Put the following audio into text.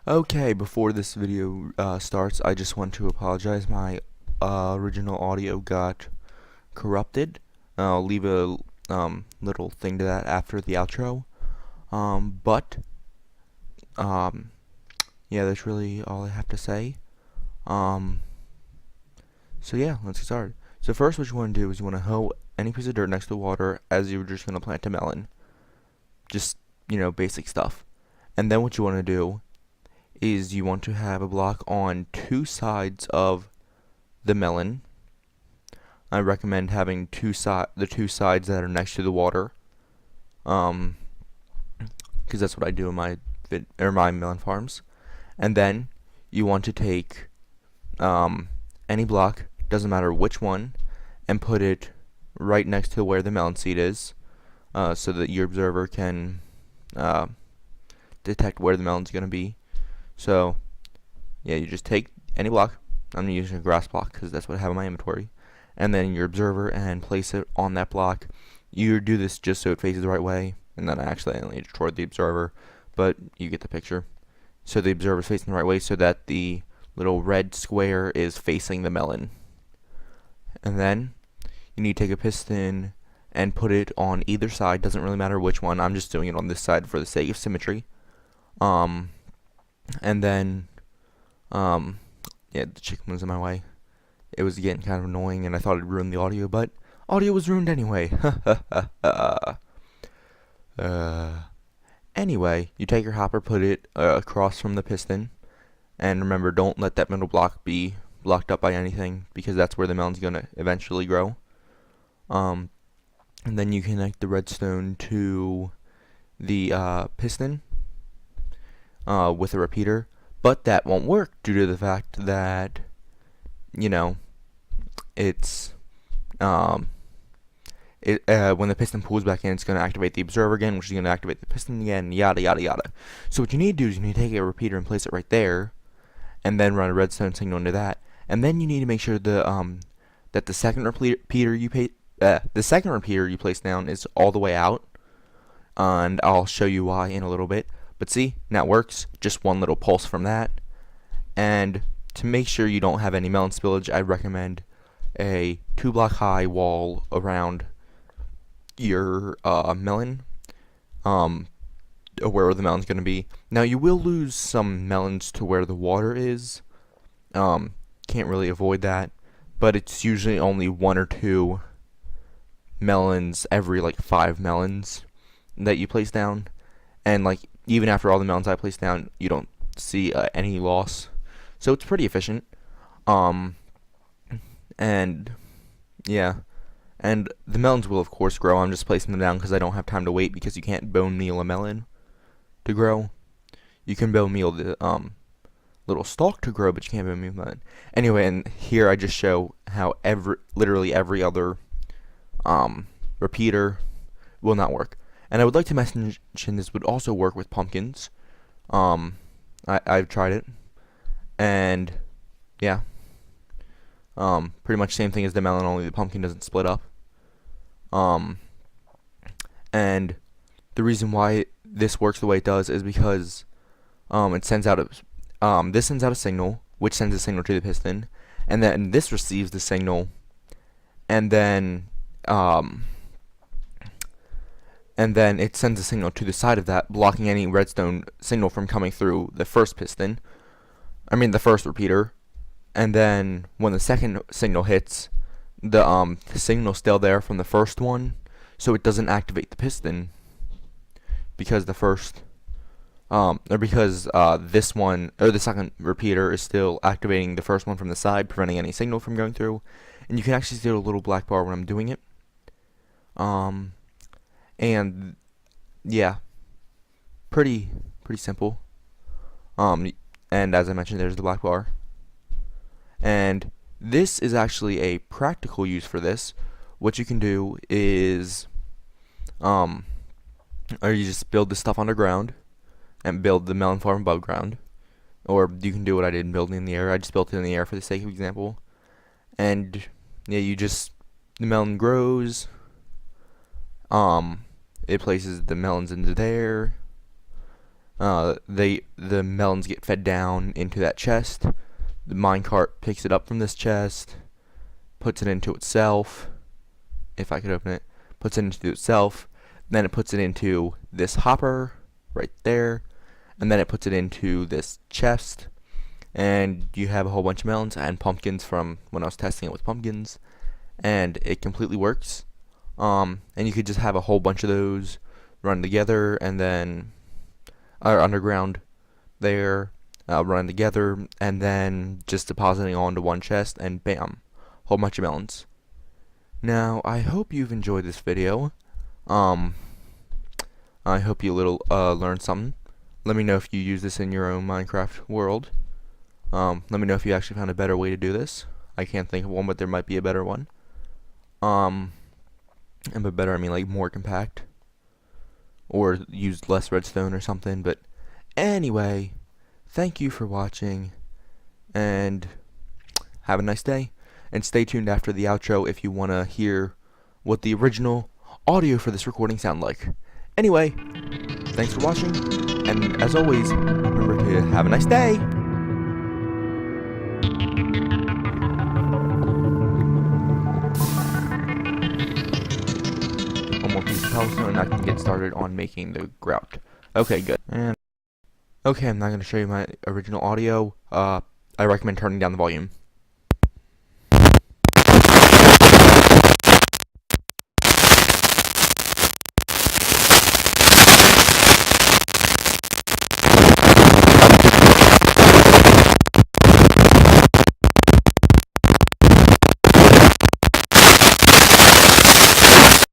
Okay, before this video starts, I just want to apologize. My original audio got corrupted. I'll leave a little thing to that after the outro. But yeah, that's really all I have to say. Um, so yeah, let's get started. So first, what you want to do is you want to hoe any piece of dirt next to the water as you're just going to plant a melon. Just, basic stuff. And then what you want to do is you want to have a block on two sides of the melon. I recommend having the two sides that are next to the water, because that's what I do in my melon farms. And then you want to take any block, doesn't matter which one, and put it right next to where the melon seed is, so that your observer can detect where the melon's going to be. So yeah, you just take any block. I'm using a grass block because that's what I have in my inventory, and then your observer and place it on that block. You do this just so it faces the right way, and then I accidentally destroyed the observer, but you get the picture. So the observer is facing the right way so that the little red square is facing the melon. And then you need to take a piston and put it on either side. Doesn't really matter which one. I'm just doing it on this side for the sake of symmetry. And then yeah, the chicken was in my way. It was getting kind of annoying, and I thought it'd ruin the audio, but audio was ruined anyway. Anyway, you take your hopper, put it across from the piston, and remember, don't let that middle block be blocked up by anything, because that's where the melon's gonna eventually grow. And then you connect the redstone to the piston with a repeater, but that won't work due to the fact that it's when the piston pulls back in, it's going to activate the observer again, which is going to activate the piston again, yada yada yada. So what you need to do is you need to take a repeater and place it right there, and then run a redstone signal into that. And then you need to make sure that the second repeater you place down is all the way out, and I'll show you why in a little bit. But see, now it works. Just one little pulse from that. And to make sure you don't have any melon spillage, I recommend a 2-block high wall around your melon, where the melon's going to be. Now you will lose some melons to where the water is. Can't really avoid that, but it's usually only 1 or 2 melons every like 5 melons that you place down, and like even after all the melons I place down, you don't see any loss. So it's pretty efficient. And yeah, and the melons will of course grow. I'm just placing them down because I don't have time to wait, because you can't bone meal a melon to grow. You can bone meal the little stalk to grow, but you can't bone meal melon. Anyway, and here I just show how literally every other repeater will not work. And I would like to mention this would also work with pumpkins. I've tried it, and yeah, pretty much same thing as the melon, only the pumpkin doesn't split up. And the reason why this works the way it does is because it sends out this sends out a signal, which sends a signal to the piston, and then this receives the signal, and then it sends a signal to the side of that, blocking any redstone signal from coming through the first piston. The first repeater. And then when the second signal hits, the signal's still there from the first one, so it doesn't activate the piston, because the first this one, or the second repeater, is still activating the first one from the side, preventing any signal from going through. And you can actually see a little black bar when I'm doing it. And yeah, pretty simple. And as I mentioned, there's the black bar. And this is actually a practical use for this. What you can do is, or you just build this stuff underground and build the melon farm above ground, or you can do what I did and build it in the air. I just built it in the air for the sake of example. And yeah, the melon grows. It places the melons into there, the melons get fed down into that chest. The minecart picks it up from this chest, puts it into itself. If I could open it, puts it into itself. Then it puts it into this hopper right there, and then it puts it into this chest. And you have a whole bunch of melons and pumpkins from when I was testing it with pumpkins, and it completely works. And you could just have a whole bunch of those run together, and then underground there, run together, and then just depositing onto one chest, and bam, whole bunch of melons. Now, I hope you've enjoyed this video. I hope you learned something. Let me know if you use this in your own Minecraft world. Let me know if you actually found a better way to do this. I can't think of one, but there might be a better one. And by better, I mean like more compact, or use less redstone or something. But anyway, thank you for watching, and have a nice day. And stay tuned after the outro if you want to hear what the original audio for this recording sounded like. Anyway, thanks for watching, and as always, remember to have a nice day. One more piece of cobblestone and I can get started on making the grout. Okay, good. And okay, I'm not going to show you my original audio. I recommend turning down the volume.